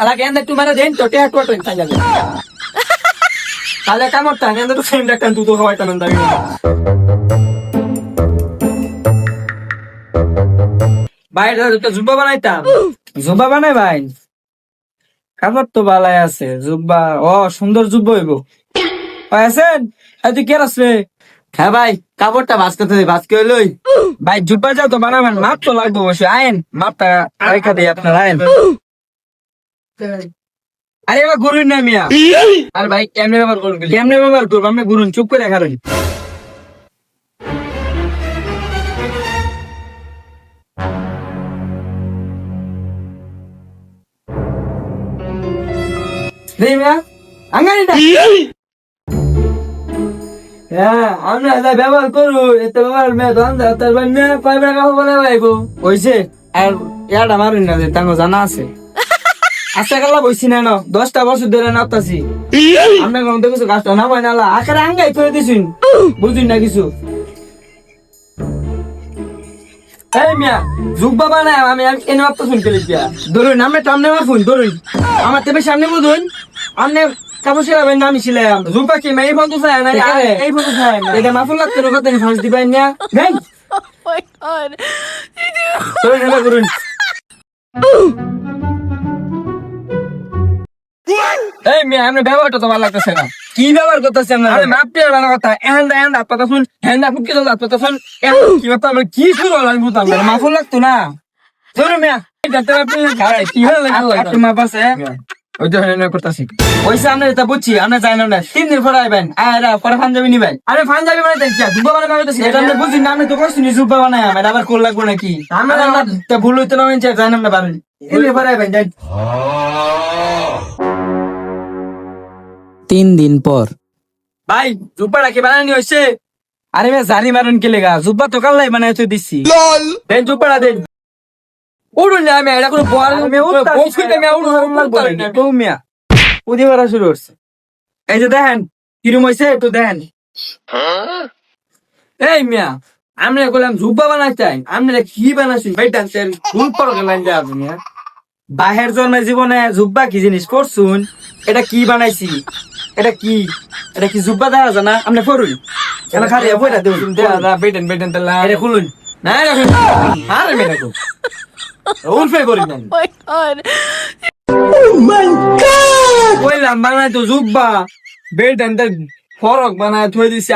Para que ande tu madre dentro, te acuerdo en talla. Kala ka mo tangan to frame dak kan tuto kawai tanan dagi. বাইরে তো জুব্বা বানাইতাম। জুব্বা বানাই ভাই, কাপড় তো বালাই আছে। জুব্বা ও সুন্দর জুব্বা হইব। আছেন তুই কে আসবে? হ্যাঁ ভাই কাপড়টা ভাজ করতে ভাজ করে লই। ভাই জুব্বা যাও তো বানাবেন, মাপ তো লাগবে অবশ্যই। আইন মাপটা রেখা দিই আপনার, আইন। আরে এবার গুরুন না মিয়া। আর ভাই কেমনে ব্যবহার করুন? কেমনে ব্যবহার করবো? আপনি গুরুন, চুপ করে রাখা রইন। দেই মিয়া আঙ্গানিটা। হ্যাঁ আমরা যা ব্যবহার করু এতে ব্যবহার মে দন দা তার বান্না কয়বার কাপড় বানাই ভাইবো। হইছে আর ইয়াটা মারুন না যে তাঙ্গ জানা আছে। আচ্ছা কালা বইছি না 10টা বছর ধরে নাপতাছি। আমরা কোন তো কিছু কাজটা না হয় না, আকারে আঙ্গাই করে দিছুন, বুঝুন না কিছু। এই মিয়া জুব্বা বানাই আমি এনে আপতো শুনতে লিখিয়া। ধরুন আমরা সামনে মারফুন, ধরুন আমার তেমনি সামনে বুঝুন। আপনি কাপড় সিলাবেন না আমি সিলাইম। জুব্বা কি মেয়ে বন্ধু চায় না এই বন্ধু চায় না। এটা মাফুল লাগতে রোগাতে ফাঁস দিবেন না। নেই ধরুন এবার করুন। এই মিয়া আমরা ব্যবহারটা তো ভালো লাগতেছে না। কি ব্যবহার করতেছে আমরা? আরে মাপ দিয়ে বানা কথা এন্ডা এন্ডা পাতা শুন এন্ডা ফুটকে দাও পাতা শুন কি কথা আমরা কি শুরু হলো আমি বুঝতাম না। মাফুল লাগতো না। ধরুন মিয়া এটা তো আপনি কি হলো আপনি মাপ আছে? ওই যে হেন করতেছি। ওই সামনে এটা বুঝছি, আমরা যাই না 3 দিন পরে আইবেন। আয়রা পরে পাঞ্জাবি নিবেন। আরে ফান যাবে মানে দেখিয়া জুব্বা বানাই ভাবতেছি এটা আমরা বুঝি না, আমি তো কইছি নি জুব্বা বানাই আমার আবার কোল লাগবো নাকি? আমরা তা ভুল হইতো না, আমি যাই না পারেন। এলে পরে আইবেন যাই। 3 দিন পর। ভাই জুব্বাটা কি বানানি হইছে? আরে মে জানি মারুন কে লেগা? জুব্বা তো কাল্লাই বানাই তো দিছি। দেন জুব্বাটা দেন। উড়ুন না আমি এটা কোনো বল আমি উঠতাছি না, বসুইতে আমি উড়ুন লাগবো না। তো মিয়া উদি মারা শুরু করছে। এই যে দেখেন কিরম হইছে একটু দেখেন। এই মিয়া আমরা বললাম জুব্বা বানাইতাই আমরা কি বানাইছি ভাই ডান্সের ফুল পর লাইন দেয়া আছে মিয়া। বাহের জন্মে জীবনে জুব্বা কি জিনিস করছুন? এটা কি বানাইছি? এটা কি জুব্বা দেখা জানা? আপনি করুন কেন খালি বইটা দেবেন। দা বেটেন বেটেন তালা এটা খুলুন। না রাখুন আরে মেয়ে তো উল্ফে করি না বললাম বানাই তো জুব্বা বেটেন তার ফরক বানায় থই দিছে।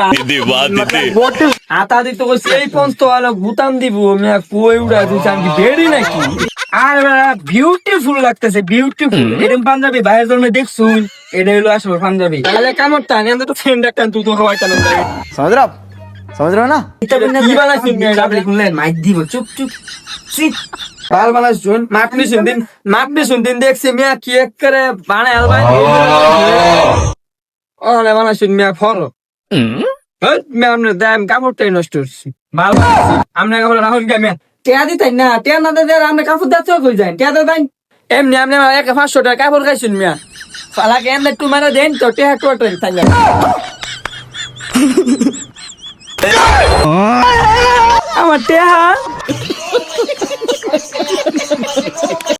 হাতা দিতে কইছে এই পঞ্চ আলো বুতাম দিব মিয়া কই উড়া দিছে আমি বেড়ি নাকি? আর বিউটিফুল লাগতেছে, বিউটিফুল। এরকম পাঞ্জাবি বাইরের জন্য দেখছুন? এটা হলো আসলে পাঞ্জাবি। তাহলে কেমন টান আমি তো ফ্রেন্ড একটা তুই তো খাওয়াই টান समझ रहे हो ना? কি বানাইছিস মিয়া আপনি শুনলেন মাইক দিব চুপ চুপ চুপ। বাল বানাইছুন মাপনি শুনদিন দেখছি মিয়া কি এক করে বানাই আলবাই ওরে বানাইছুন মিয়া ফরক মিয়া আপনার দাম কাপড়টাই নষ্ট হচ্ছে। ভালো আপনার কাপড় রাহুল কে মিয়া টিয়া দিতেন না, টিয়া না দিতে আমরা কাপড় দাচ্ছ কই যাই? টিয়া দেন। এমনি আপনি আমার 500 টাকা কাপড় খাইছুন মিয়া। ফালাকে এমনি একটু মারা দেন তো টিয়া টোটাল তাই আমার টিয়া